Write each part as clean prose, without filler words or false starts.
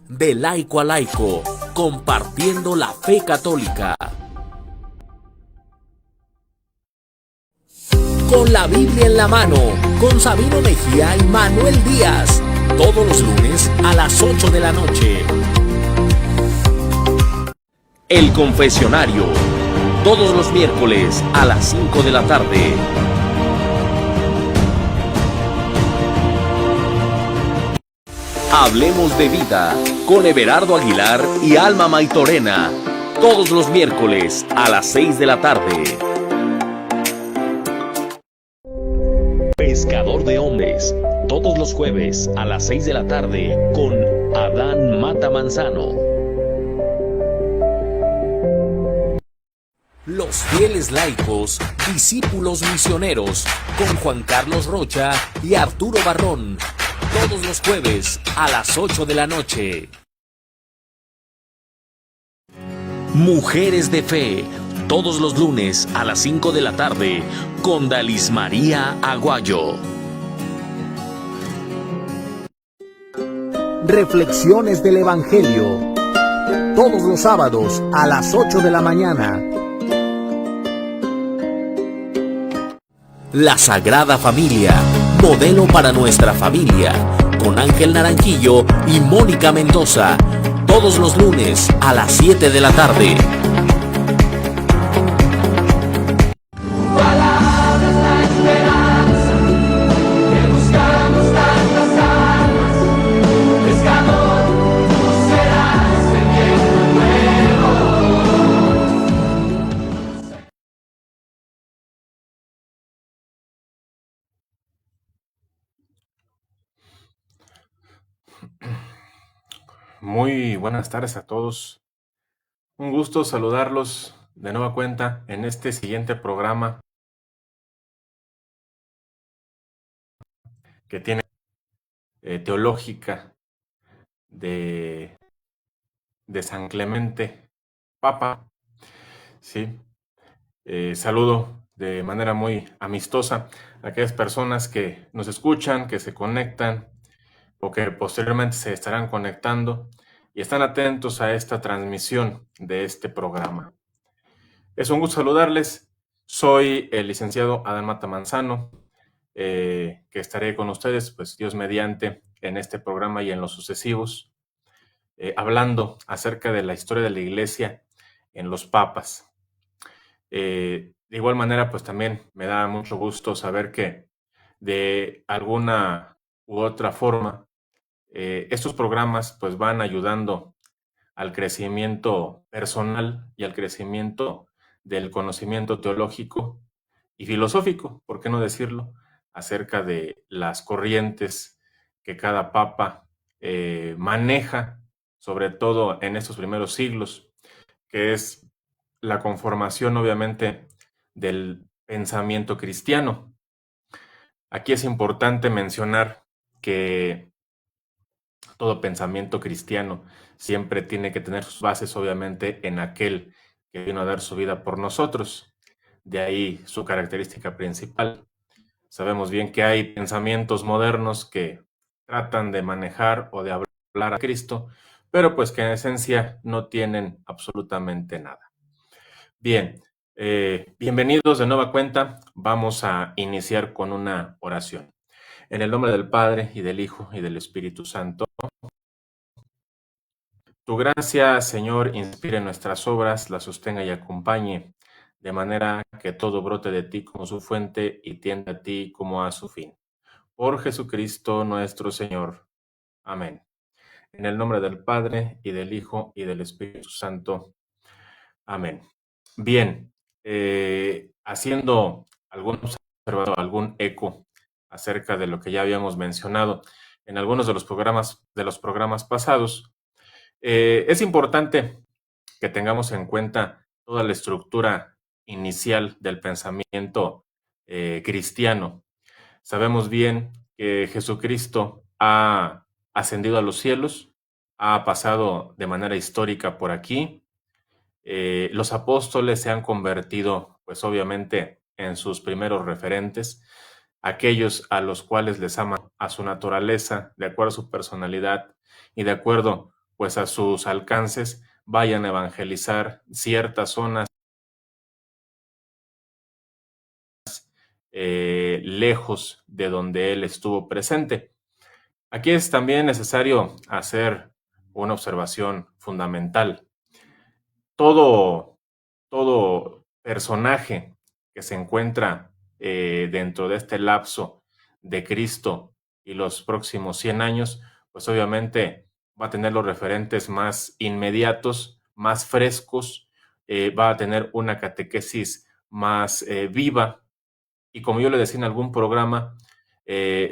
de laico a laico, compartiendo la fe católica. Con la Biblia en la mano, con Sabino Mejía y Manuel Díaz, todos los lunes a las 8 de la noche. El Confesionario, todos los miércoles a las 5 de la tarde. Hablemos de vida con Everardo Aguilar y Alma Maitorena, todos los miércoles a las 6 de la tarde. Pescador de Hombres, todos los jueves a las 6 de la tarde con Adán Mata Manzano. Los fieles laicos, discípulos misioneros, con Juan Carlos Rocha y Arturo Barrón, todos los jueves a las 8 de la noche. Mujeres de Fe, todos los lunes a las 5 de la tarde, con Dalis María Aguayo. Reflexiones del Evangelio, todos los sábados a las 8 de la mañana. La Sagrada Familia, modelo para nuestra familia, con Ángel Naranjillo y Mónica Mendoza, todos los lunes a las 7 de la tarde. Muy buenas tardes a todos. Un gusto saludarlos de nueva cuenta en este siguiente programa que tiene teológica de San Clemente Papa. Sí, saludo de manera muy amistosa a aquellas personas que nos escuchan, que se conectan o que posteriormente se estarán conectando y están atentos a esta transmisión de este programa. Es un gusto saludarles. Soy el licenciado Adán Mata Manzano, que estaré con ustedes, pues Dios mediante, en este programa y en los sucesivos, hablando acerca de la historia de la Iglesia en los papas. De igual manera, pues también me da mucho gusto saber que de alguna u otra forma estos programas pues van ayudando al crecimiento personal y al crecimiento del conocimiento teológico y filosófico, ¿por qué no decirlo?, acerca de las corrientes que cada papa maneja, sobre todo en estos primeros siglos, que es la conformación, obviamente, del pensamiento cristiano. Aquí es importante mencionar que todo pensamiento cristiano siempre tiene que tener sus bases, obviamente, en aquel que vino a dar su vida por nosotros. De ahí su característica principal. Sabemos bien que hay pensamientos modernos que tratan de manejar o de hablar a Cristo, pero pues que en esencia no tienen absolutamente nada. Bien, bienvenidos de nueva cuenta. Vamos a iniciar con una oración. En el nombre del Padre, y del Hijo, y del Espíritu Santo. Tu gracia, Señor, inspire nuestras obras, las sostenga y acompañe, de manera que todo brote de ti como su fuente y tienda a ti como a su fin. Por Jesucristo nuestro Señor. Amén. En el nombre del Padre, y del Hijo, y del Espíritu Santo. Amén. Bien, haciendo algún eco acerca de lo que ya habíamos mencionado en algunos de los programas pasados, es importante que tengamos en cuenta toda la estructura inicial del pensamiento cristiano. Sabemos bien que Jesucristo ha ascendido a los cielos, ha pasado de manera histórica por aquí. Los apóstoles se han convertido, pues obviamente, en sus primeros referentes, aquellos a los cuales les ama a su naturaleza, de acuerdo a su personalidad y de acuerdo pues a sus alcances vayan a evangelizar ciertas zonas lejos de donde él estuvo presente. Aquí es también necesario hacer una observación fundamental. Todo personaje que se encuentra dentro de este lapso de Cristo y los próximos 100 años, pues obviamente va a tener los referentes más inmediatos, más frescos, va a tener una catequesis más viva. Y como yo le decía en algún programa,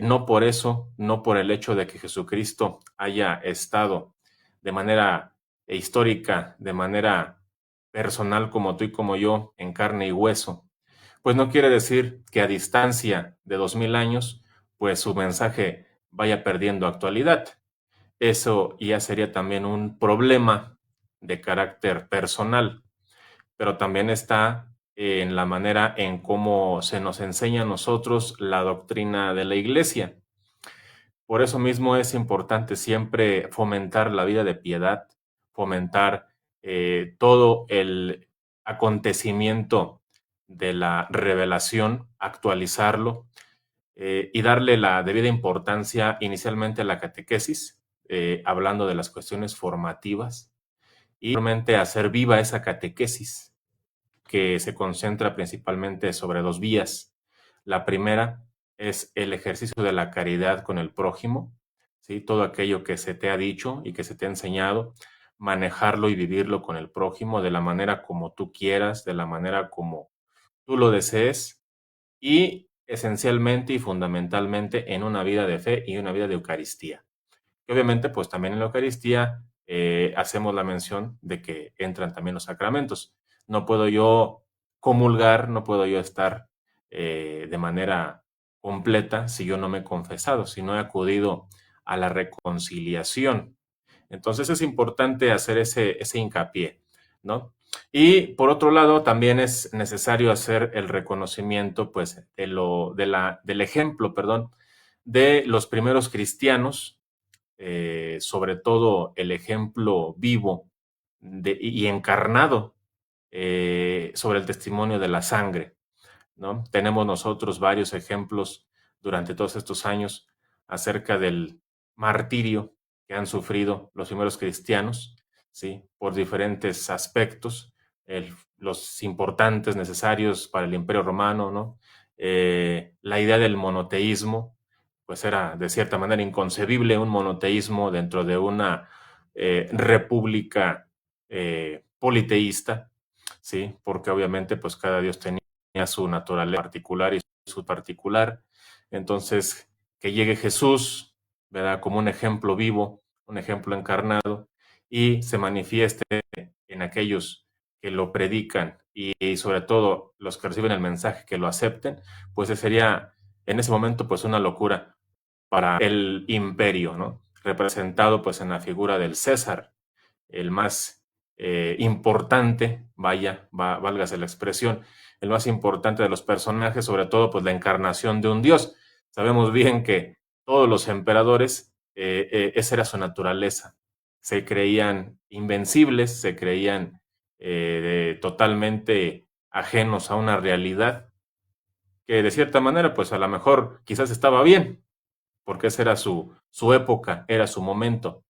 no por eso, no por el hecho de que Jesucristo haya estado de manera histórica, de manera personal como tú y como yo, en carne y hueso, pues no quiere decir que a distancia de 2000 años, pues su mensaje vaya perdiendo actualidad. Eso ya sería también un problema de carácter personal, pero también está en la manera en cómo se nos enseña a nosotros la doctrina de la Iglesia. Por eso mismo es importante siempre fomentar la vida de piedad, fomentar todo el acontecimiento de la revelación, actualizarlo y darle la debida importancia inicialmente a la catequesis, hablando de las cuestiones formativas, y realmente hacer viva esa catequesis que se concentra principalmente sobre dos vías. La primera es el ejercicio de la caridad con el prójimo, ¿sí? Todo aquello que se te ha dicho y que se te ha enseñado, manejarlo y vivirlo con el prójimo de la manera como tú quieras, de la manera como tú lo desees y esencialmente y fundamentalmente en una vida de fe y una vida de Eucaristía. Y obviamente, pues también en la Eucaristía hacemos la mención de que entran también los sacramentos. No puedo yo comulgar, no puedo yo estar de manera completa si yo no me he confesado, si no he acudido a la reconciliación. Entonces es importante hacer ese hincapié, ¿no? Y por otro lado, también es necesario hacer el reconocimiento, pues, del ejemplo, perdón, de los primeros cristianos, sobre todo el ejemplo vivo y encarnado sobre el testimonio de la sangre, ¿no? Tenemos nosotros varios ejemplos durante todos estos años acerca del martirio que han sufrido los primeros cristianos, ¿sí? Por diferentes aspectos, los importantes necesarios para el Imperio Romano, ¿no? La idea del monoteísmo, pues era de cierta manera inconcebible un monoteísmo dentro de una república politeísta, ¿sí? Porque obviamente pues cada dios tenía su naturaleza particular y su particular. Entonces, que llegue Jesús, ¿verdad? Como un ejemplo vivo, un ejemplo encarnado, y se manifieste en aquellos que lo predican y sobre todo los que reciben el mensaje que lo acepten, pues sería en ese momento pues una locura para el imperio, ¿no? Representado pues en la figura del César, el más importante, válgase la expresión, el más importante de los personajes, sobre todo pues la encarnación de un dios. Sabemos bien que todos los emperadores, esa era su naturaleza. Se creían invencibles, se creían totalmente ajenos a una realidad que de cierta manera pues a lo mejor quizás estaba bien, porque esa era su época, era su momento,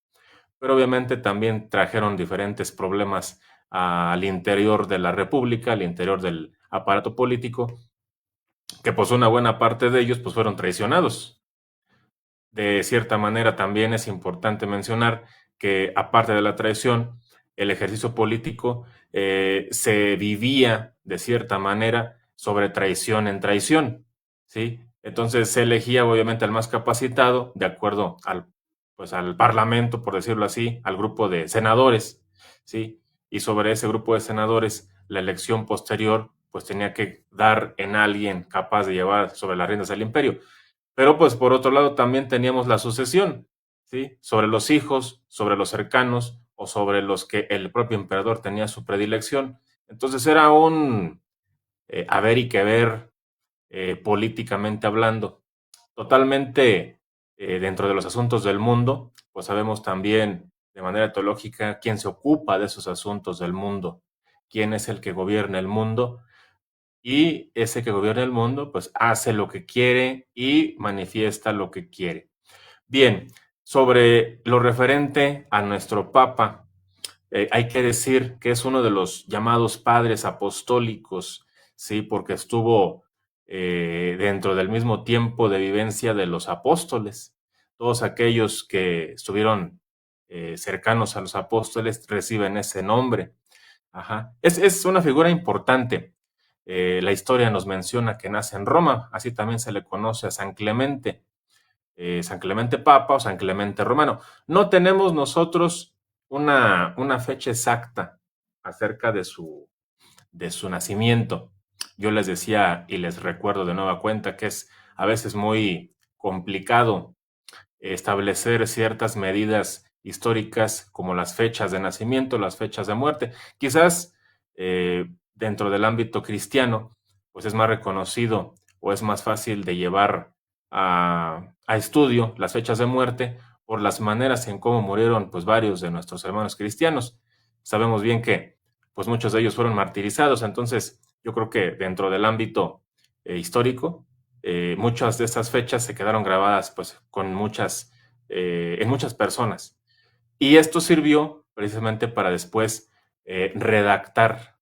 pero obviamente también trajeron diferentes problemas al interior de la República, al interior del aparato político, que pues una buena parte de ellos pues fueron traicionados. De cierta manera también es importante mencionar que aparte de la traición, el ejercicio político se vivía de cierta manera sobre traición en traición, ¿sí? Entonces se elegía obviamente al más capacitado de acuerdo al parlamento, por decirlo así, al grupo de senadores, ¿sí? Y sobre ese grupo de senadores, la elección posterior pues tenía que dar en alguien capaz de llevar sobre las riendas del imperio. Pero pues por otro lado también teníamos la sucesión, ¿sí? Sobre los hijos, sobre los cercanos o sobre los que el propio emperador tenía su predilección. Entonces era un haber y que ver políticamente hablando. Totalmente dentro de los asuntos del mundo, pues sabemos también de manera teológica quién se ocupa de esos asuntos del mundo, quién es el que gobierna el mundo, y ese que gobierna el mundo pues hace lo que quiere y manifiesta lo que quiere. Bien, sobre lo referente a nuestro Papa, hay que decir que es uno de los llamados padres apostólicos, ¿sí? Porque estuvo dentro del mismo tiempo de vivencia de los apóstoles. Todos aquellos que estuvieron cercanos a los apóstoles reciben ese nombre. Ajá. Es una figura importante. La historia nos menciona que nace en Roma, así también se le conoce a San Clemente Papa o San Clemente Romano. No tenemos nosotros una fecha exacta acerca de su nacimiento. Yo les decía y les recuerdo de nueva cuenta que es a veces muy complicado establecer ciertas medidas históricas como las fechas de nacimiento, las fechas de muerte. Quizás dentro del ámbito cristiano, pues es más reconocido o es más fácil de llevar a estudio las fechas de muerte por las maneras en cómo murieron pues varios de nuestros hermanos cristianos. Sabemos bien que pues muchos de ellos fueron martirizados, entonces yo creo que dentro del ámbito histórico, muchas de estas fechas se quedaron grabadas pues con en muchas personas. Y esto sirvió precisamente para después redactar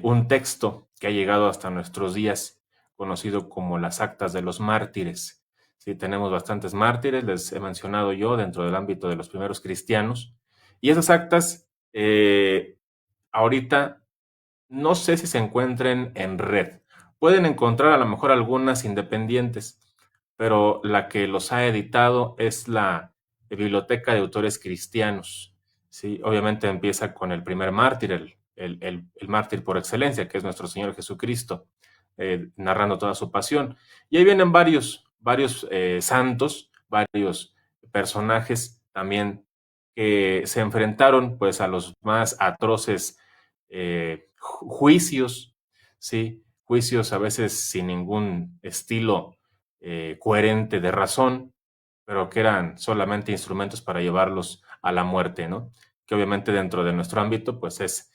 un texto que ha llegado hasta nuestros días, conocido como las Actas de los Mártires. Sí, tenemos bastantes mártires, les he mencionado yo, dentro del ámbito de los primeros cristianos. Y esas actas, ahorita, no sé si se encuentren en red. Pueden encontrar a lo mejor algunas independientes, pero la que los ha editado es la Biblioteca de Autores Cristianos. Sí, obviamente empieza con el primer mártir, el mártir por excelencia, que es nuestro Señor Jesucristo, narrando toda su pasión. Y ahí vienen varios santos, varios personajes también que se enfrentaron pues a los más atroces juicios, ¿sí? Juicios a veces sin ningún estilo coherente de razón, pero que eran solamente instrumentos para llevarlos a la muerte, ¿no? Que obviamente dentro de nuestro ámbito, pues es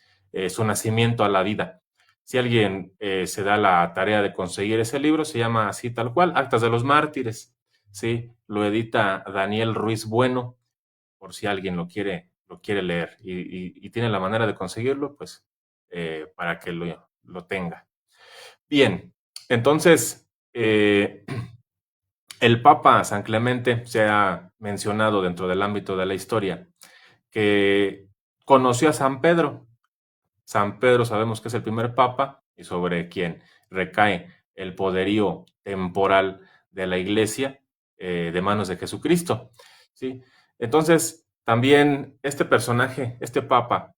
su nacimiento a la vida. Si alguien se da la tarea de conseguir ese libro, se llama así tal cual, Actas de los Mártires, ¿sí? Lo edita Daniel Ruiz Bueno, por si alguien lo quiere leer y tiene la manera de conseguirlo, pues para que lo tenga. Bien, entonces, el Papa San Clemente se ha mencionado dentro del ámbito de la historia que conoció a San Pedro. San Pedro sabemos que es el primer papa y sobre quien recae el poderío temporal de la iglesia de manos de Jesucristo. ¿Sí? Entonces, también este personaje, este papa,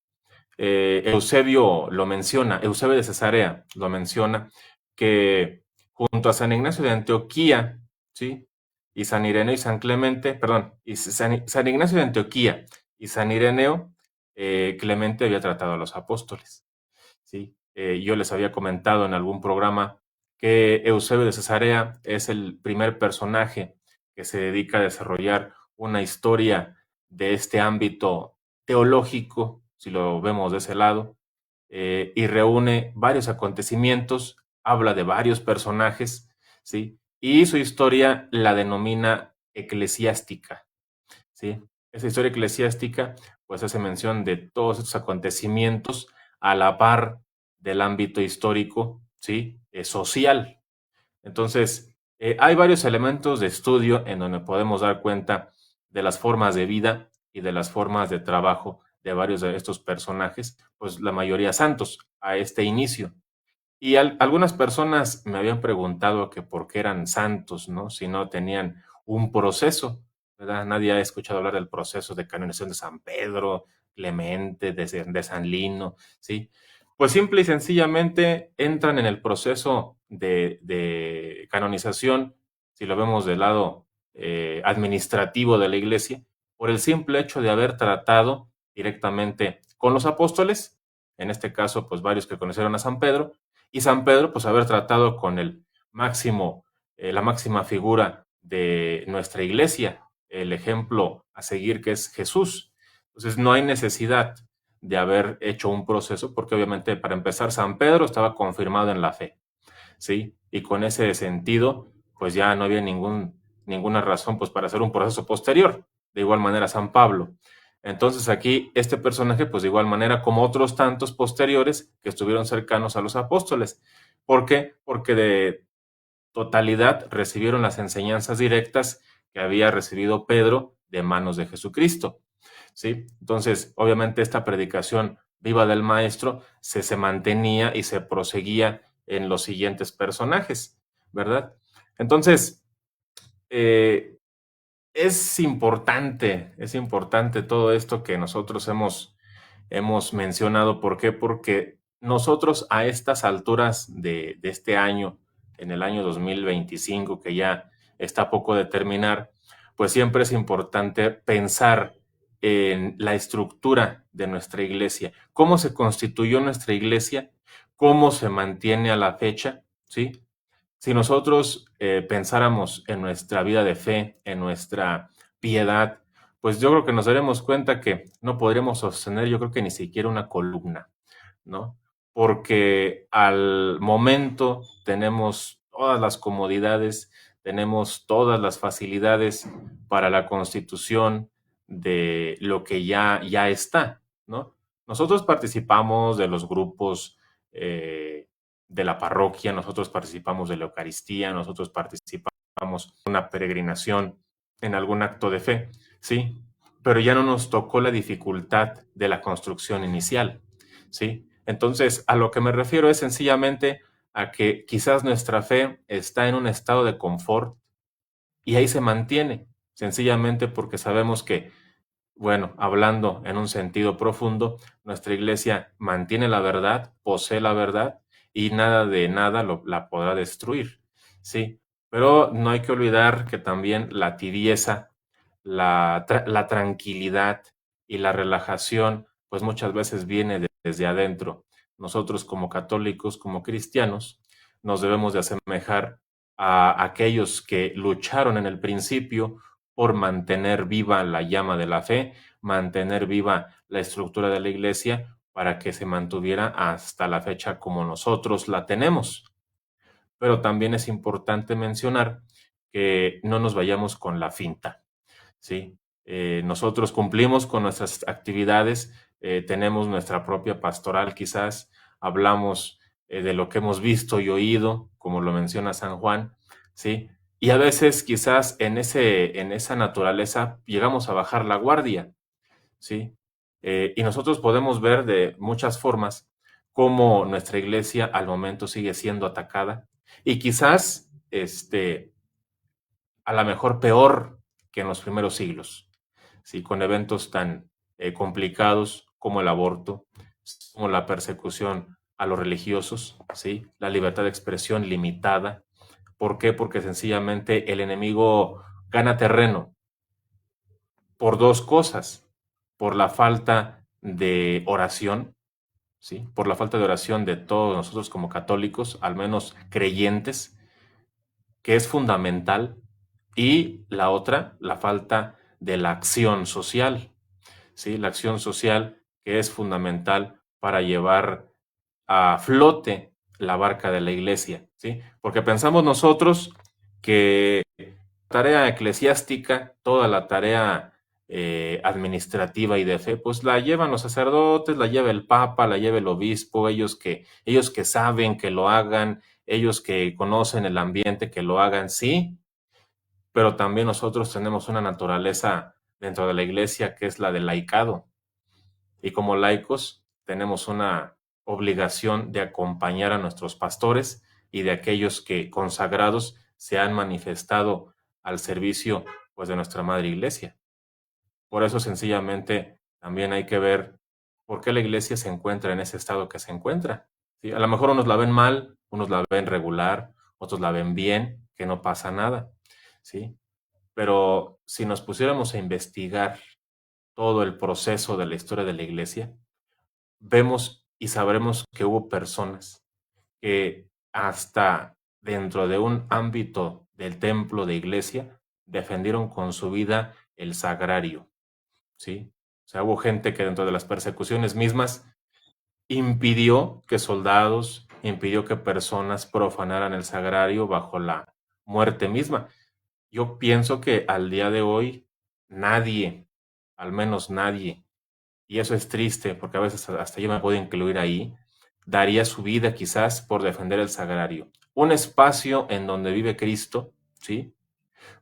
Eusebio lo menciona, Eusebio de Cesarea lo menciona, que junto a San Ignacio de Antioquía, ¿sí? Y San Ireneo y San Clemente, perdón, y San Ignacio de Antioquía y San Ireneo, Clemente había tratado a los apóstoles, ¿sí? Yo les había comentado en algún programa que Eusebio de Cesarea es el primer personaje que se dedica a desarrollar una historia de este ámbito teológico, si lo vemos de ese lado, y reúne varios acontecimientos, habla de varios personajes, ¿sí? Y su historia la denomina eclesiástica, ¿sí? Esa historia eclesiástica pues hace mención de todos estos acontecimientos a la par del ámbito histórico, ¿sí? Social. Entonces, hay varios elementos de estudio en donde podemos dar cuenta de las formas de vida y de las formas de trabajo de varios de estos personajes, pues la mayoría santos a este inicio. Y algunas personas me habían preguntado que por qué eran santos, ¿no? Si no tenían un proceso, ¿verdad? Nadie ha escuchado hablar del proceso de canonización de San Pedro, Clemente, de San Lino, ¿sí? Pues simple y sencillamente entran en el proceso de canonización, si lo vemos del lado administrativo de la iglesia, por el simple hecho de haber tratado directamente con los apóstoles, en este caso, pues varios que conocieron a San Pedro, y San Pedro, pues haber tratado con el máximo, la máxima figura de nuestra iglesia, el ejemplo a seguir que es Jesús. Entonces no hay necesidad de haber hecho un proceso, porque obviamente para empezar San Pedro estaba confirmado en la fe, ¿sí? Y con ese sentido, pues ya no había ninguna razón pues para hacer un proceso posterior. De igual manera San Pablo. Entonces aquí este personaje, pues de igual manera como otros tantos posteriores que estuvieron cercanos a los apóstoles. ¿Por qué? Porque de totalidad recibieron las enseñanzas directas que había recibido Pedro de manos de Jesucristo, ¿sí? Entonces, obviamente esta predicación viva del maestro se mantenía y se proseguía en los siguientes personajes, ¿verdad? Entonces, eh, es importante todo esto que nosotros hemos mencionado. ¿Por qué? Porque nosotros a estas alturas de este año, en el año 2025, que ya está a poco de terminar, pues siempre es importante pensar en la estructura de nuestra iglesia, cómo se constituyó nuestra iglesia, cómo se mantiene a la fecha, ¿sí? Si nosotros pensáramos en nuestra vida de fe, en nuestra piedad, pues yo creo que nos daremos cuenta que no podremos sostener, yo creo que ni siquiera una columna, ¿no? Porque al momento tenemos todas las comodidades, tenemos todas las facilidades para la constitución de lo que ya está, ¿no? Nosotros participamos de los grupos de la parroquia, nosotros participamos de la Eucaristía, nosotros participamos en una peregrinación, en algún acto de fe, ¿sí? Pero ya no nos tocó la dificultad de la construcción inicial, ¿sí? Entonces, a lo que me refiero es sencillamente a que quizás nuestra fe está en un estado de confort y ahí se mantiene, sencillamente porque sabemos que, bueno, hablando en un sentido profundo, nuestra iglesia mantiene la verdad, posee la verdad y nada de nada la podrá destruir, ¿sí? Pero no hay que olvidar que también la tibieza, la tranquilidad y la relajación, pues muchas veces viene desde adentro. Nosotros como católicos, como cristianos, nos debemos de asemejar a aquellos que lucharon en el principio por mantener viva la llama de la fe, mantener viva la estructura de la iglesia para que se mantuviera hasta la fecha como nosotros la tenemos. Pero también es importante mencionar que no nos vayamos con la finta, ¿sí? Nosotros cumplimos con nuestras actividades, tenemos nuestra propia pastoral quizás, hablamos de lo que hemos visto y oído, como lo menciona San Juan, ¿sí? Y a veces quizás en esa naturaleza llegamos a bajar la guardia, ¿sí? Y nosotros podemos ver de muchas formas cómo nuestra iglesia al momento sigue siendo atacada y quizás a lo mejor peor que en los primeros siglos, ¿sí? Con eventos tan complicados como el aborto, como la persecución a los religiosos, ¿sí? La libertad de expresión limitada. ¿Por qué? Porque sencillamente el enemigo gana terreno por dos cosas, por la falta de oración, ¿sí? Por la falta de oración de todos nosotros como católicos, al menos creyentes, que es fundamental, y la otra, la falta de la acción social, ¿sí? La acción social que es fundamental para llevar a flote la barca de la iglesia, ¿sí? Porque pensamos nosotros que tarea eclesiástica, toda la tarea administrativa y de fe, pues la llevan los sacerdotes, la lleva el papa, la lleva el obispo, ellos que saben que lo hagan, ellos que conocen el ambiente que lo hagan, sí, pero también nosotros tenemos una naturaleza dentro de la iglesia que es la del laicado. Y como laicos tenemos una obligación de acompañar a nuestros pastores y de aquellos que consagrados se han manifestado al servicio pues de nuestra madre iglesia. Por eso sencillamente también hay que ver por qué la iglesia se encuentra en ese estado que se encuentra, ¿sí? A lo mejor unos la ven mal, unos la ven regular, otros la ven bien, que no pasa nada, ¿sí? Pero si nos pusiéramos a investigar todo el proceso de la historia de la iglesia, vemos y sabremos que hubo personas que hasta dentro de un ámbito del templo de iglesia defendieron con su vida el sagrario, ¿sí? O sea, hubo gente que dentro de las persecuciones mismas impidió que soldados, impidió que personas profanaran el sagrario bajo la muerte misma. Yo pienso que al día de hoy nadie, al menos nadie, y eso es triste porque a veces hasta yo me puedo incluir ahí, daría su vida quizás por defender el sagrario. Un espacio en donde vive Cristo, ¿sí?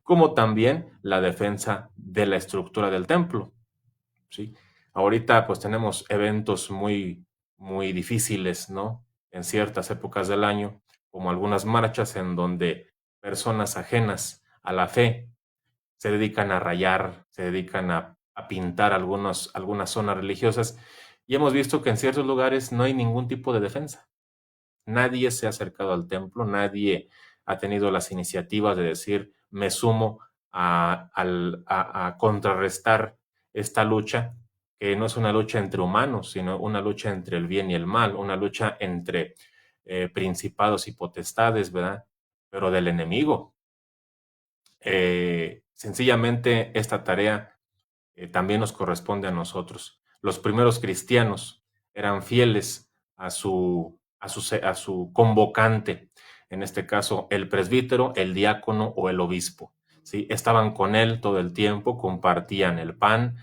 Como también la defensa de la estructura del templo, ¿sí? Ahorita pues tenemos eventos muy difíciles, ¿no? En ciertas épocas del año, como algunas marchas en donde personas ajenas a la fe se dedican a rayar, se dedican a pintar algunas zonas religiosas, y hemos visto que en ciertos lugares no hay ningún tipo de defensa. Nadie se ha acercado al templo, nadie ha tenido las iniciativas de decir, me sumo a contrarrestar esta lucha, que no es una lucha entre humanos, sino una lucha entre el bien y el mal, una lucha entre principados y potestades, ¿verdad? Pero del enemigo. Sencillamente esta tarea también nos corresponde a nosotros. Los primeros cristianos eran fieles a su convocante, en este caso el presbítero, el diácono o el obispo. ¿Sí? Estaban con él todo el tiempo, compartían el pan,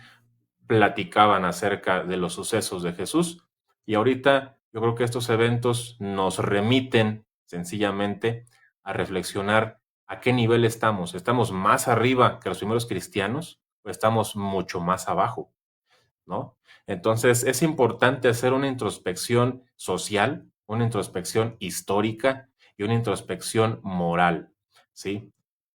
platicaban acerca de los sucesos de Jesús, y ahorita yo creo que estos eventos nos remiten sencillamente a reflexionar a qué nivel estamos. ¿Estamos más arriba que los primeros cristianos o estamos mucho más abajo? ¿No? Entonces es importante hacer una introspección social, una introspección histórica y una introspección moral, ¿sí?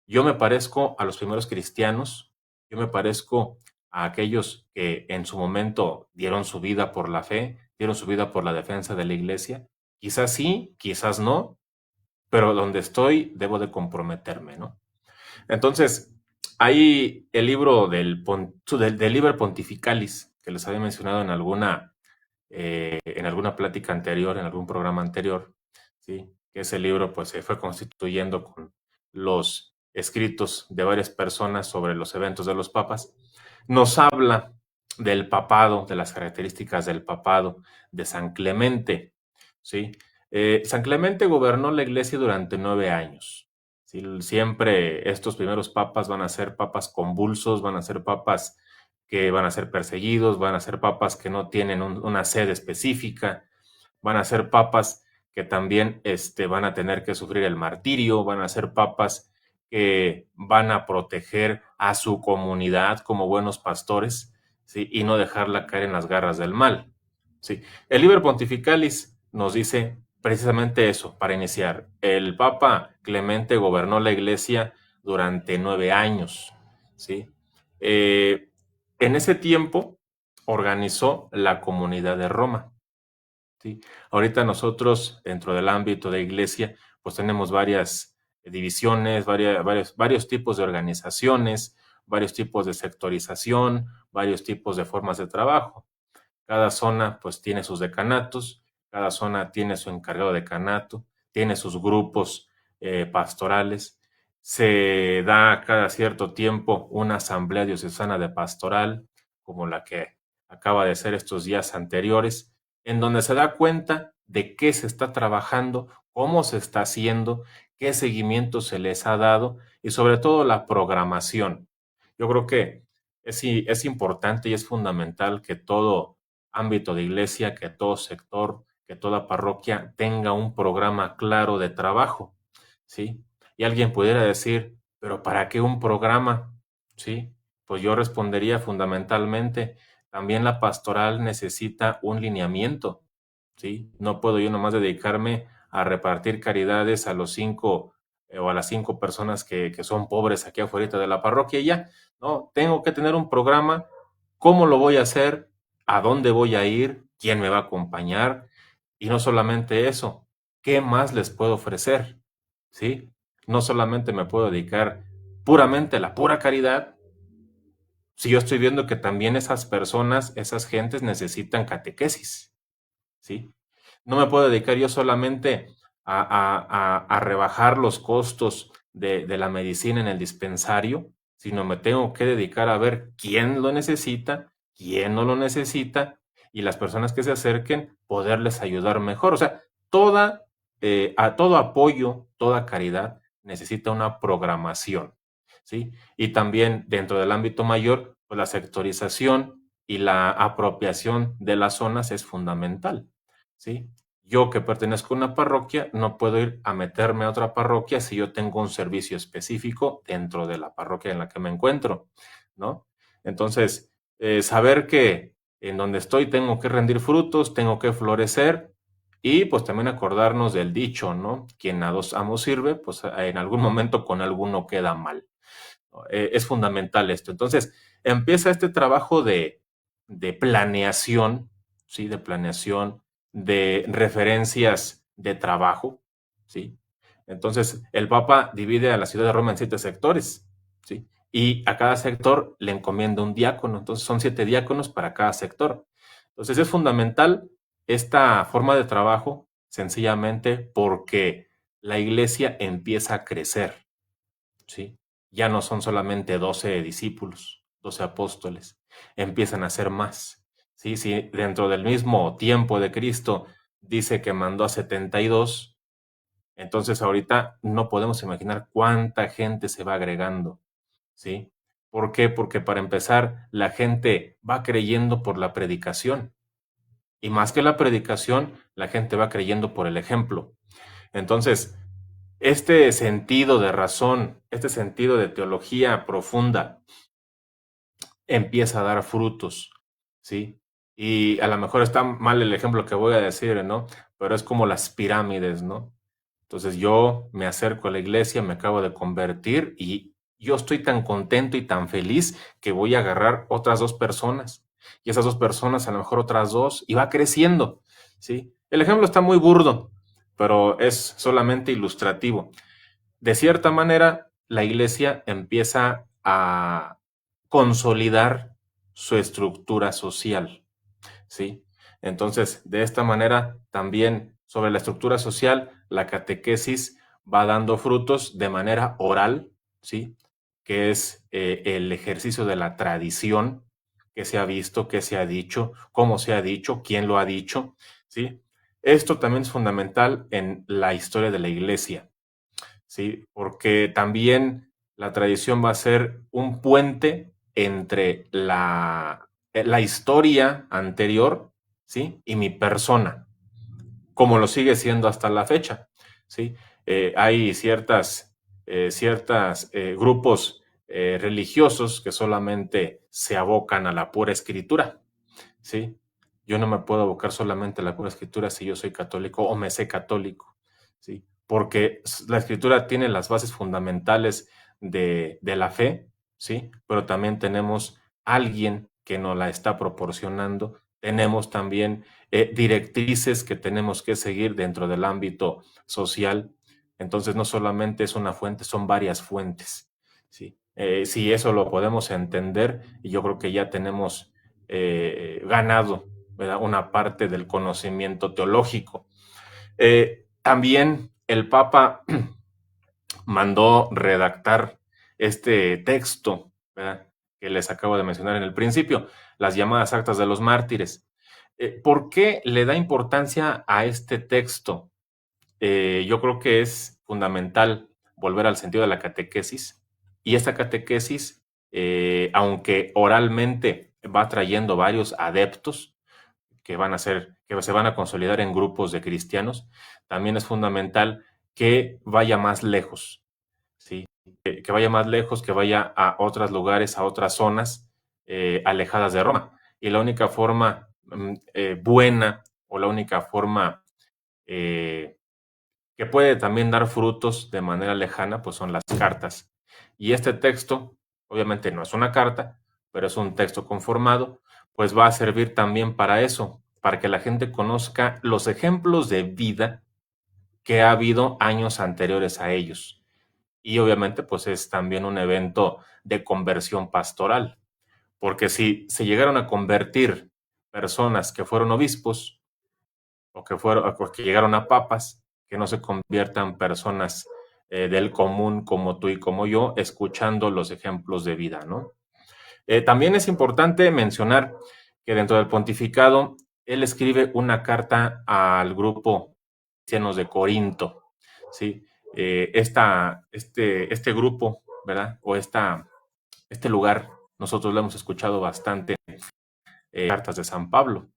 Yo me parezco a los primeros cristianos, yo me parezco a aquellos que en su momento dieron su vida por la fe, dieron su vida por la defensa de la iglesia. Quizás sí, quizás no, pero donde estoy debo de comprometerme, ¿no? Entonces, hay el libro del Liber Pontificalis, que les había mencionado en alguna plática anterior, en algún programa anterior, ¿sí? Que ese libro pues se fue constituyendo con los escritos de varias personas sobre los eventos de los papas. Nos habla del papado, de las características del papado, de San Clemente, ¿sí? San Clemente gobernó la iglesia durante 9 años. ¿Sí? Siempre estos primeros papas van a ser papas convulsos, van a ser papas que van a ser perseguidos, van a ser papas que no tienen una sede específica, van a ser papas que también van a tener que sufrir el martirio, van a ser papas que van a proteger a su comunidad como buenos pastores, ¿sí? Y no dejarla caer en las garras del mal. ¿Sí? El Liber Pontificalis nos dice precisamente eso, para iniciar. El Papa Clemente gobernó la iglesia durante 9 años, ¿sí? En ese tiempo organizó la Comunidad de Roma, ¿sí? Ahorita nosotros, dentro del ámbito de iglesia, pues tenemos varias divisiones, varios tipos de organizaciones, varios tipos de sectorización, varios tipos de formas de trabajo. Cada zona pues tiene sus decanatos, cada zona tiene su encargado de decanato, tiene sus grupos pastorales. Se da cada cierto tiempo una asamblea diocesana de pastoral, como la que acaba de ser estos días anteriores, en donde se da cuenta de qué se está trabajando, cómo se está haciendo, qué seguimiento se les ha dado y sobre todo la programación. Yo creo que es importante y es fundamental que todo ámbito de iglesia, que todo sector, que toda parroquia tenga un programa claro de trabajo, ¿sí? Y alguien pudiera decir, pero ¿para qué un programa? ¿Sí? Pues yo respondería fundamentalmente, también la pastoral necesita un lineamiento, ¿sí? No puedo yo nomás dedicarme a repartir caridades a los 5 o a las 5 personas que son pobres aquí afuera de la parroquia y ya, ¿no? Tengo que tener un programa, ¿cómo lo voy a hacer? ¿A dónde voy a ir? ¿Quién me va a acompañar? Y no solamente eso, ¿qué más les puedo ofrecer? ¿Sí? No solamente me puedo dedicar puramente a la pura caridad, si yo estoy viendo que también esas personas, esas gentes necesitan catequesis, ¿sí? No me puedo dedicar yo solamente a rebajar los costos de la medicina en el dispensario, sino me tengo que dedicar a ver quién lo necesita quién no lo necesita y las personas que se acerquen, poderles ayudar mejor. O sea, a todo apoyo, toda caridad necesita una programación, ¿sí? Y también dentro del ámbito mayor, pues la sectorización y la apropiación de las zonas es fundamental, ¿sí? Yo que pertenezco a una parroquia, no puedo ir a meterme a otra parroquia si yo tengo un servicio específico dentro de la parroquia en la que me encuentro, ¿no? Entonces, saber que en donde estoy tengo que rendir frutos, tengo que florecer y pues también acordarnos del dicho, ¿no? Quien a dos amos sirve, pues en algún momento con alguno queda mal. Es fundamental esto. Entonces, empieza este trabajo de planeación, ¿sí? De planeación, de referencias de trabajo, ¿sí? Entonces, el Papa divide a la ciudad de Roma en 7 sectores, ¿sí? Y a cada sector le encomienda un diácono. Entonces, son 7 diáconos para cada sector. Entonces, es fundamental esta forma de trabajo, sencillamente porque la iglesia empieza a crecer, ¿sí? Ya no son solamente 12 discípulos, 12 apóstoles, empiezan a ser más, ¿sí? Si dentro del mismo tiempo de Cristo dice que mandó a 72, entonces ahorita no podemos imaginar cuánta gente se va agregando, ¿sí? ¿Por qué? Porque para empezar, la gente va creyendo por la predicación, y más que la predicación, la gente va creyendo por el ejemplo. Entonces, este sentido de razón, este sentido de teología profunda empieza a dar frutos, ¿sí? Y a lo mejor está mal el ejemplo que voy a decir, ¿no? Pero es como las pirámides, ¿no? Entonces yo me acerco a la iglesia, me acabo de convertir y yo estoy tan contento y tan feliz que voy a agarrar otras 2 personas y esas 2 personas a lo mejor otras 2 y va creciendo, ¿sí? El ejemplo está muy burdo, pero es solamente ilustrativo. De cierta manera, la iglesia empieza a consolidar su estructura social, ¿sí? Entonces, de esta manera, también sobre la estructura social, la catequesis va dando frutos de manera oral, ¿sí? Que es el ejercicio de la tradición, que se ha visto, que se ha dicho, cómo se ha dicho, quién lo ha dicho, ¿sí? Esto también es fundamental en la historia de la iglesia, ¿sí? Porque también la tradición va a ser un puente entre la historia anterior, ¿sí? Y mi persona, como lo sigue siendo hasta la fecha, ¿sí? Hay ciertas grupos religiosos que solamente se abocan a la pura escritura, ¿sí? Yo no me puedo abocar solamente a la pura escritura si yo soy católico o me sé católico, ¿sí? Porque la escritura tiene las bases fundamentales de la fe, ¿sí? Pero también tenemos alguien que nos la está proporcionando, tenemos también directrices que tenemos que seguir dentro del ámbito social. Entonces no solamente es una fuente, son varias fuentes, ¿sí? Si eso lo podemos entender, y yo creo que ya tenemos ganado, ¿verdad?, una parte del conocimiento teológico. También el Papa mandó redactar este texto, ¿verdad?, que les acabo de mencionar en el principio, las llamadas actas de los mártires. ¿Por qué le da importancia a este texto? Yo creo que es fundamental volver al sentido de la catequesis, y esta catequesis, aunque oralmente va trayendo varios adeptos que se van a consolidar en grupos de cristianos, también es fundamental que vaya más lejos, ¿sí? Que vaya más lejos, que vaya a otros lugares, a otras zonas alejadas de Roma. Y la única forma buena, o la única forma eh, que puede también dar frutos de manera lejana, pues son las cartas. Y este texto, obviamente no es una carta, pero es un texto conformado, pues va a servir también para eso, para que la gente conozca los ejemplos de vida que ha habido años anteriores a ellos. Y obviamente, pues es también un evento de conversión pastoral, porque si se llegaron a convertir personas que fueron obispos, o que llegaron a papas, que no se conviertan personas del común como tú y como yo, escuchando los ejemplos de vida, ¿no? También es importante mencionar que dentro del pontificado, él escribe una carta al grupo cristianos de Corinto, ¿sí? Este grupo, ¿verdad? O este lugar, nosotros lo hemos escuchado bastante, cartas de San Pablo.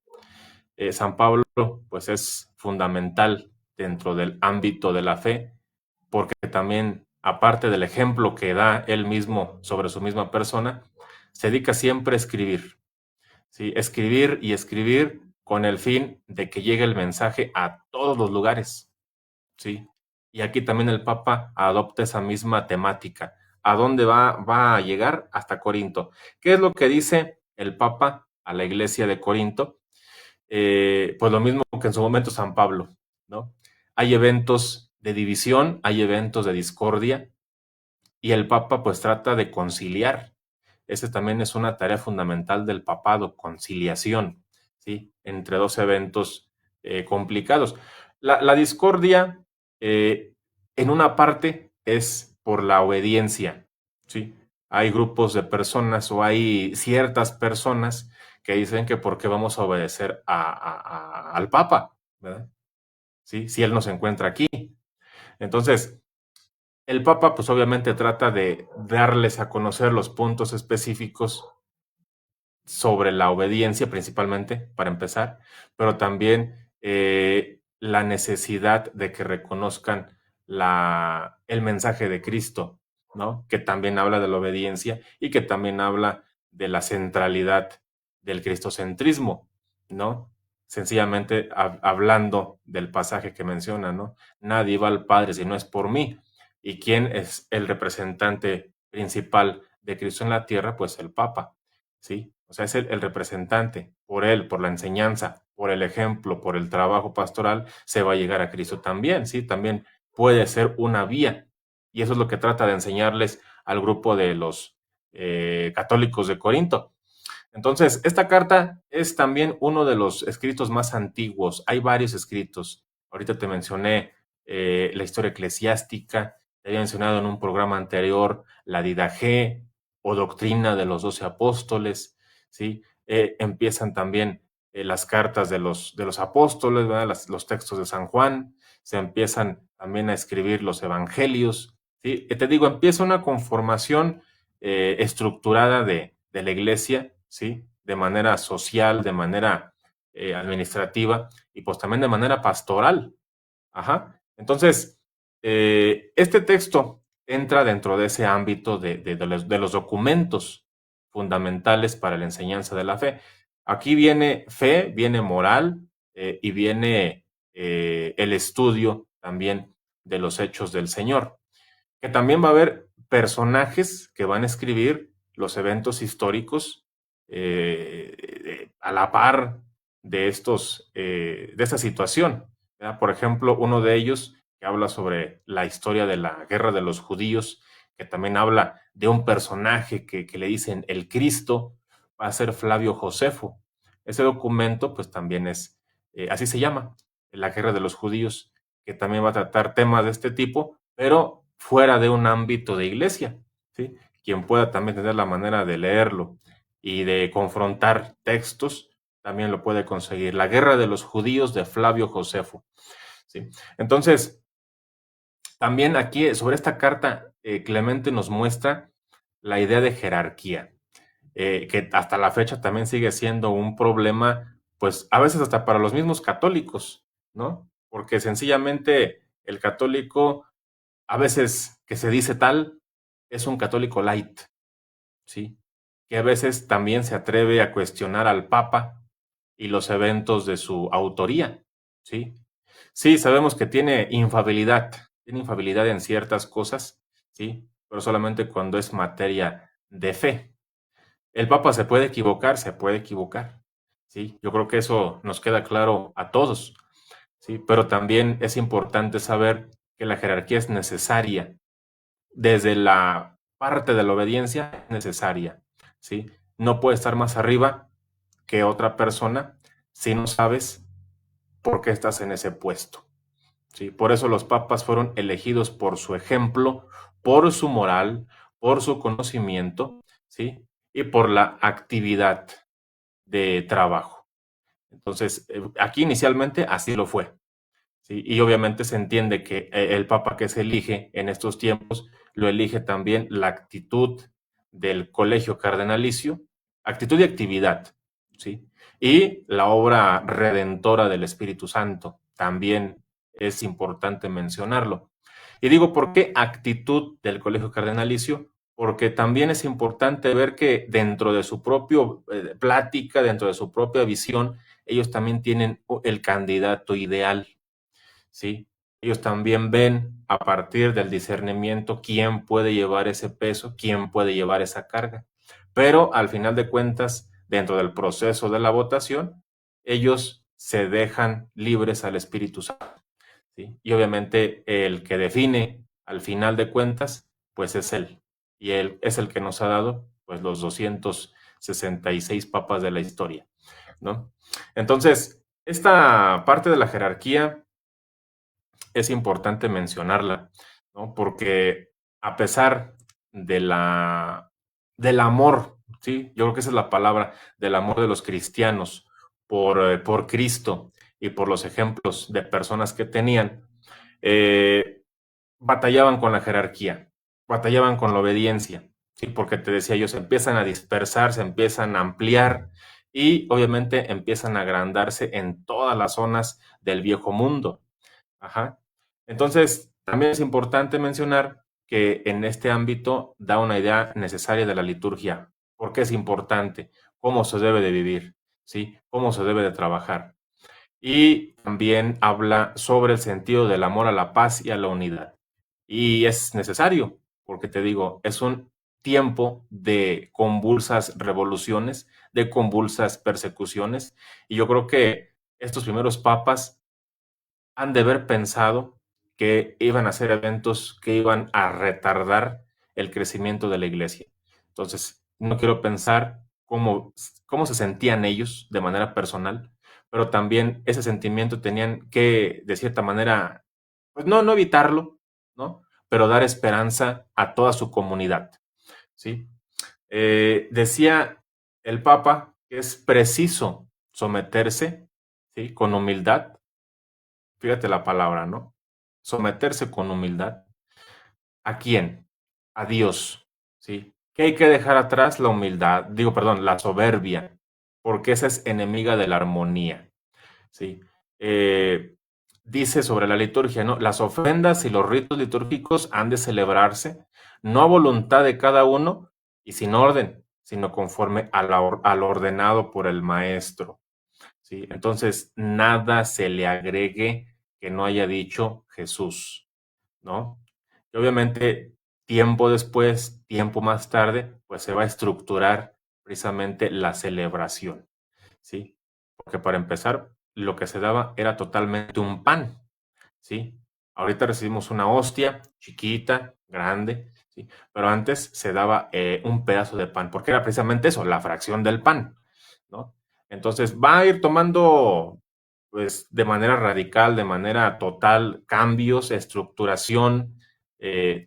San Pablo, pues es fundamental dentro del ámbito de la fe, porque también, aparte del ejemplo que da él mismo sobre su misma persona, se dedica siempre a escribir, ¿sí? Escribir y escribir con el fin de que llegue el mensaje a todos los lugares, ¿sí? Y aquí también el Papa adopta esa misma temática. ¿A dónde va a llegar? Hasta Corinto. ¿Qué es lo que dice el Papa a la iglesia de Corinto? Pues lo mismo que en su momento San Pablo, ¿no? Hay eventos de división, hay eventos de discordia, y el Papa pues trata de conciliar. Esa también es una tarea fundamental del papado, conciliación, ¿sí? Entre dos eventos complicados. La discordia, en una parte, es por la obediencia, ¿sí? Hay grupos de personas o hay ciertas personas que dicen que por qué vamos a obedecer al Papa, ¿verdad? ¿Sí? Si él nos encuentra aquí. Entonces, el Papa, pues obviamente trata de darles a conocer los puntos específicos sobre la obediencia, principalmente, para empezar, pero también la necesidad de que reconozcan el mensaje de Cristo, ¿no? Que también habla de la obediencia y que también habla de la centralidad del cristocentrismo, ¿no? Sencillamente hablando del pasaje que menciona, ¿no? Nadie va al Padre si no es por mí. ¿Y quién es el representante principal de Cristo en la tierra? Pues el Papa, ¿sí? O sea, es el representante. Por él, por la enseñanza, por el ejemplo, por el trabajo pastoral, se va a llegar a Cristo también, ¿sí? También puede ser una vía. Y eso es lo que trata de enseñarles al grupo de los católicos de Corinto. Entonces, esta carta es también uno de los escritos más antiguos. Hay varios escritos. Ahorita te mencioné la historia eclesiástica, te había mencionado en un programa anterior la Didaché o Doctrina de los 12 Apóstoles, ¿sí? Empiezan también las cartas de los apóstoles, ¿verdad? Los textos de San Juan, se empiezan también a escribir los evangelios, ¿sí? Te digo, empieza una conformación estructurada de la iglesia, ¿sí? De manera social, de manera administrativa y pues también de manera pastoral. Ajá. Entonces, este texto entra dentro de ese ámbito de los documentos fundamentales para la enseñanza de la fe. Aquí viene fe, viene moral y viene el estudio también de los hechos del Señor, que también va a haber personajes que van a escribir los eventos históricos a la par de de esta situación, ¿verdad? Por ejemplo, uno de ellos que habla sobre la historia de la guerra de los judíos, que también habla de un personaje que le dicen el Cristo, va a ser Flavio Josefo. Ese documento, pues también así se llama, la guerra de los judíos, que también va a tratar temas de este tipo, pero fuera de un ámbito de iglesia, ¿sí? Quien pueda también tener la manera de leerlo y de confrontar textos, también lo puede conseguir. La guerra de los judíos de Flavio Josefo, ¿sí? Entonces, también aquí sobre esta carta, Clemente nos muestra la idea de jerarquía, que hasta la fecha también sigue siendo un problema, pues a veces hasta para los mismos católicos, ¿no? Porque sencillamente el católico, a veces que se dice tal, es un católico light, ¿sí? Que a veces también se atreve a cuestionar al Papa y los eventos de su autoría, ¿sí? Sí, sabemos que tiene infabilidad en ciertas cosas, ¿sí? Pero solamente cuando es materia de fe. El Papa se puede equivocar, ¿sí? Yo creo que eso nos queda claro a todos, ¿sí? Pero también es importante saber que la jerarquía es necesaria. Desde la parte de la obediencia es necesaria, ¿sí? No puede estar más arriba que otra persona si no sabes por qué estás en ese puesto, ¿sí? Por eso los papas fueron elegidos por su ejemplo, por su moral, por su conocimiento, ¿sí? y por la actividad de trabajo. Entonces, aquí inicialmente así lo fue. ¿Sí? Y obviamente se entiende que el papa que se elige en estos tiempos lo elige también la actitud del colegio cardenalicio, actitud y actividad, ¿sí? Y la obra redentora del Espíritu Santo, también es importante mencionarlo. Y digo, ¿por qué actitud del colegio cardenalicio? Porque también es importante ver que dentro de su propia plática, dentro de su propia visión, ellos también tienen el candidato ideal. ¿Sí? Ellos también ven a partir del discernimiento quién puede llevar ese peso, quién puede llevar esa carga. Pero al final de cuentas, dentro del proceso de la votación, ellos se dejan libres al Espíritu Santo. ¿Sí? Y obviamente el que define al final de cuentas, pues es Él. Y Él es el que nos ha dado pues los 266 papas de la historia, ¿no? Entonces, esta parte de la jerarquía es importante mencionarla, ¿no? Porque a pesar de del amor, ¿sí? Yo creo que esa es la palabra, del amor de los cristianos por Cristo y por los ejemplos de personas que tenían, eh, batallaban con la jerarquía, batallaban con la obediencia, ¿sí? Porque te decía yo, se empiezan a dispersar, se empiezan a ampliar y obviamente empiezan a agrandarse en todas las zonas del viejo mundo. Ajá. Entonces, también es importante mencionar que en este ámbito da una idea necesaria de la liturgia. ¿Por qué es importante? ¿Cómo se debe de vivir? ¿Sí? ¿Cómo se debe de trabajar? Y también habla sobre el sentido del amor a la paz y a la unidad. Y es necesario, porque te digo, es un tiempo de convulsas revoluciones, de convulsas persecuciones, y yo creo que estos primeros papas han de haber pensado que iban a ser eventos que iban a retardar el crecimiento de la iglesia. Entonces, no quiero pensar cómo se sentían ellos de manera personal, pero también ese sentimiento tenían que, de cierta manera, pues no evitarlo, ¿no? Pero dar esperanza a toda su comunidad, ¿sí? Decía el Papa que es preciso someterse, ¿sí? Con humildad. Fíjate la palabra, ¿no? Someterse con humildad. ¿A quién? A Dios, ¿sí? Que hay que dejar atrás la humildad, digo, perdón, la soberbia, porque esa es enemiga de la armonía, ¿sí? Dice sobre la liturgia, ¿no? Las ofrendas y los ritos litúrgicos han de celebrarse, no a voluntad de cada uno y sin orden, sino conforme al ordenado por el maestro, ¿sí? Entonces, nada se le agregue que no haya dicho Jesús, ¿no? Y obviamente, tiempo después, tiempo más tarde, pues se va a estructurar precisamente la celebración, ¿sí? Porque para empezar, lo que se daba era totalmente un pan, ¿sí? Ahorita recibimos una hostia chiquita, grande, ¿sí? Pero antes se daba un pedazo de pan, porque era precisamente eso, la fracción del pan, ¿no? Entonces va a ir tomando, pues, de manera radical, de manera total, cambios, estructuración,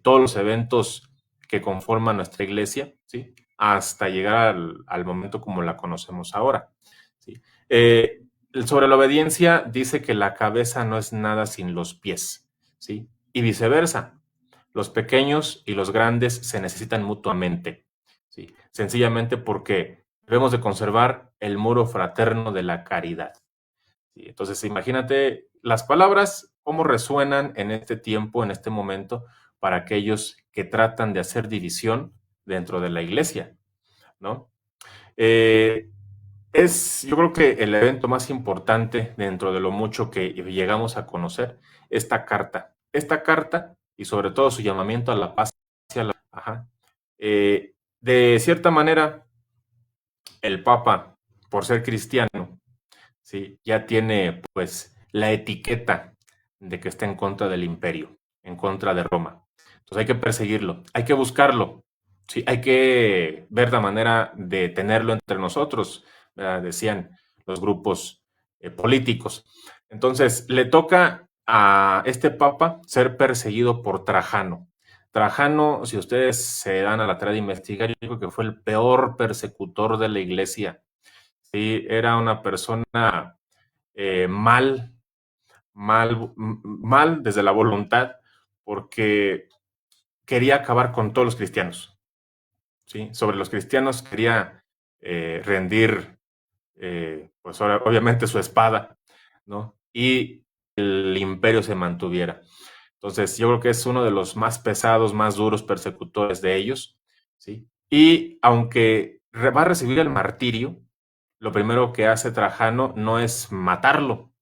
todos los eventos que conforman nuestra iglesia, ¿sí? Hasta llegar al momento como la conocemos ahora, ¿sí? Sobre la obediencia dice que la cabeza no es nada sin los pies, ¿sí? Y viceversa, los pequeños y los grandes se necesitan mutuamente, ¿sí? Sencillamente porque debemos de conservar el muro fraterno de la caridad, ¿sí? Entonces, imagínate las palabras, cómo resuenan en este tiempo, en este momento, para aquellos que tratan de hacer división dentro de la iglesia, ¿no? Eh, yo creo que el evento más importante dentro de lo mucho que llegamos a conocer, esta carta y sobre todo su llamamiento a la paz. Ajá. De cierta manera, el Papa, por ser cristiano, ¿sí? Ya tiene pues la etiqueta de que está en contra del imperio, en contra de Roma. Entonces hay que perseguirlo, hay que buscarlo, ¿sí? Hay que ver la manera de tenerlo entre nosotros, ¿verdad? Decían los grupos políticos. Entonces le toca a este papa ser perseguido por Trajano. Trajano, si ustedes se dan a la tarea de investigar, yo creo que fue el peor persecutor de la iglesia. Sí, era una persona mal desde la voluntad, porque quería acabar con todos los cristianos. ¿Sí? Sobre los cristianos quería rendir, pues obviamente su espada, ¿no? Y el imperio se mantuviera. Entonces, yo creo que es uno de los más pesados, más duros persecutores de ellos, ¿sí? Y aunque va a recibir el martirio, lo primero que hace Trajano no es matarlo,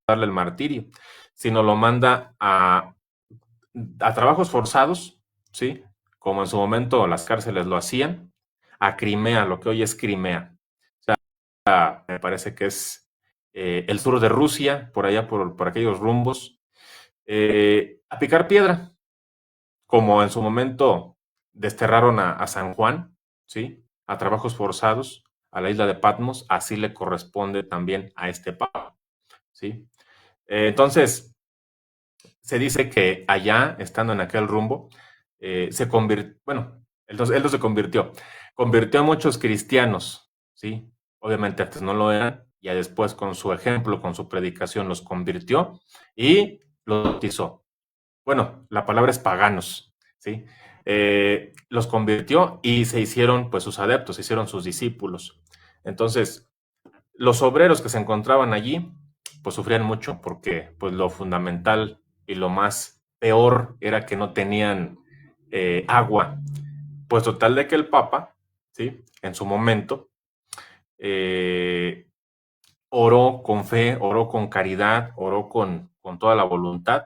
darle el martirio, sino lo manda a trabajos forzados, ¿sí? Como en su momento las cárceles lo hacían, a Crimea, lo que hoy es Crimea. O sea, me parece que es el sur de Rusia, por allá, por aquellos rumbos, a picar piedra, como en su momento desterraron a San Juan, ¿sí? A trabajos forzados, a la isla de Patmos, así le corresponde también a este papa, ¿sí? Entonces, se dice que allá, estando en aquel rumbo, se convirtió, bueno, entonces él no se convirtió a muchos cristianos, ¿sí? Obviamente antes no lo eran, ya después con su ejemplo, con su predicación los convirtió y los bautizó. Bueno, la palabra es paganos, ¿sí? Los convirtió y se hicieron pues sus adeptos, se hicieron sus discípulos. Entonces, los obreros que se encontraban allí, pues sufrían mucho porque pues lo fundamental y lo más peor era que no tenían agua. Pues total de que el Papa, ¿sí? En su momento, oró con fe, oró con caridad, oró con toda la voluntad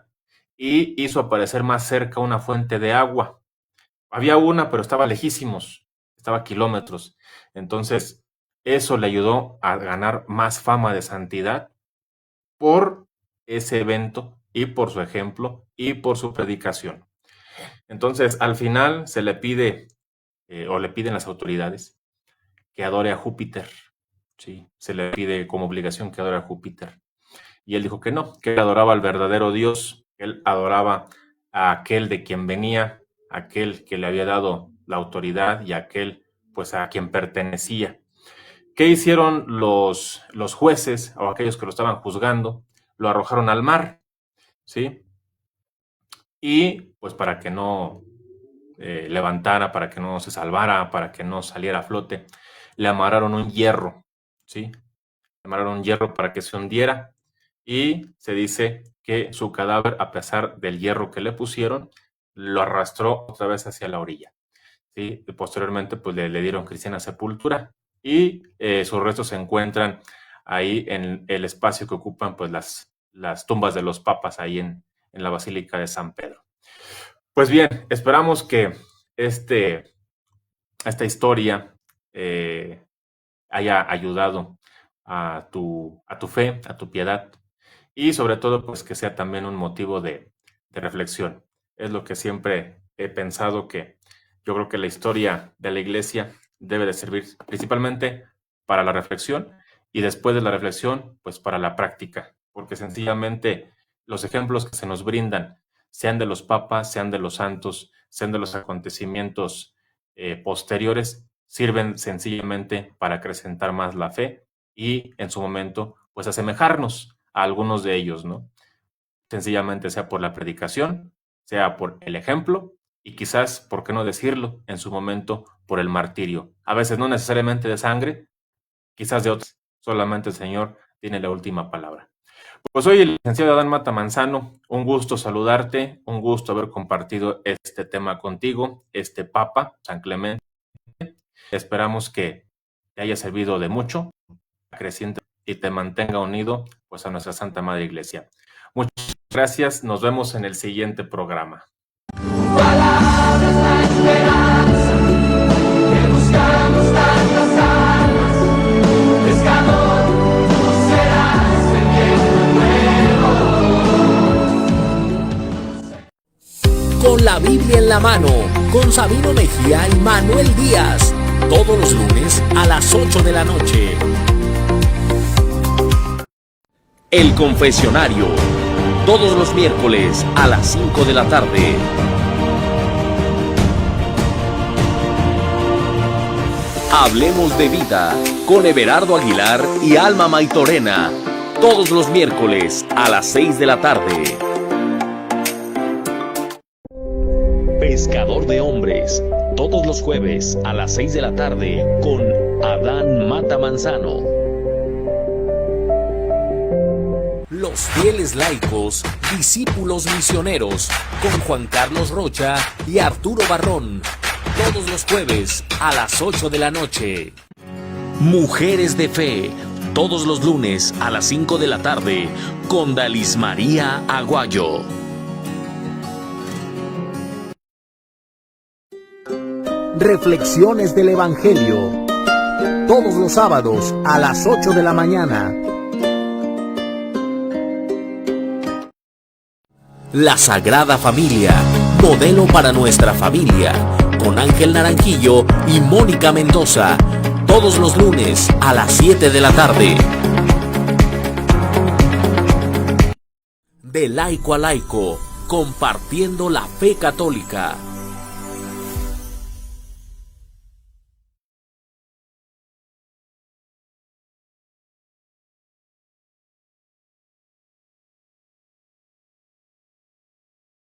y hizo aparecer más cerca una fuente de agua. Había una, pero estaba lejísimos, estaba a kilómetros. Entonces, eso le ayudó a ganar más fama de santidad por ese evento y por su ejemplo y por su predicación. Entonces, al final se le pide, o le piden las autoridades, que adore a Júpiter. ¿Sí? Se le pide como obligación que adore a Júpiter. Y él dijo que no, que él adoraba al verdadero Dios, que él adoraba a aquel de quien venía, aquel que le había dado la autoridad y aquel pues a quien pertenecía. ¿Qué hicieron los jueces o aquellos que lo estaban juzgando? Lo arrojaron al mar, ¿sí? Y pues para que no levantara, para que no se salvara, para que no saliera a flote, le amarraron un hierro, ¿sí? Le amarraron un hierro para que se hundiera y se dice que su cadáver, a pesar del hierro que le pusieron, lo arrastró otra vez hacia la orilla, ¿sí? Y posteriormente pues le dieron cristiana sepultura y sus restos se encuentran ahí en el espacio que ocupan pues las tumbas de los papas ahí en la Basílica de San Pedro. Pues bien, esperamos que esta historia haya ayudado a tu fe, a tu piedad y sobre todo pues que sea también un motivo de reflexión. Es lo que siempre he pensado, que yo creo que la historia de la iglesia debe de servir principalmente para la reflexión y después de la reflexión pues para la práctica, porque sencillamente los ejemplos que se nos brindan, sean de los papas, sean de los santos, sean de los acontecimientos posteriores, sirven sencillamente para acrecentar más la fe y en su momento pues asemejarnos a algunos de ellos, ¿no? Sencillamente sea por la predicación, sea por el ejemplo y quizás, ¿por qué no decirlo?, en su momento por el martirio. A veces no necesariamente de sangre, quizás de otros. Solamente el Señor tiene la última palabra. Pues soy el licenciado Adán Mata Manzano, un gusto saludarte, un gusto haber compartido este tema contigo, este Papa, San Clemente. Esperamos que te haya servido de mucho, creciente y te mantenga unido pues a nuestra Santa Madre Iglesia. Muchas gracias, nos vemos en el siguiente programa. Palabras, la esperanza, que buscamos tantas almas, pescador, tú serás el viento nuevo. Con la Biblia en la mano, con Sabino Mejía y Manuel Díaz, todos los lunes a las 8 de la noche. El Confesionario, todos los miércoles a las 5 de la tarde. Hablemos de vida con Everardo Aguilar y Alma Maitorena. Todos los miércoles a las 6 de la tarde. Pescador de hombres. Todos los jueves a las 6 de la tarde con Adán Mata Manzano. Los fieles laicos, discípulos misioneros, con Juan Carlos Rocha y Arturo Barrón. Todos los jueves a las 8 de la noche. Mujeres de Fe. Todos los lunes a las 5 de la tarde con Dalis María Aguayo. Reflexiones del Evangelio. Todos los sábados a las 8 de la mañana. La Sagrada Familia, modelo para nuestra familia, con Ángel Naranjillo y Mónica Mendoza, todos los lunes a las 7 de la tarde. De laico a laico, compartiendo la fe católica.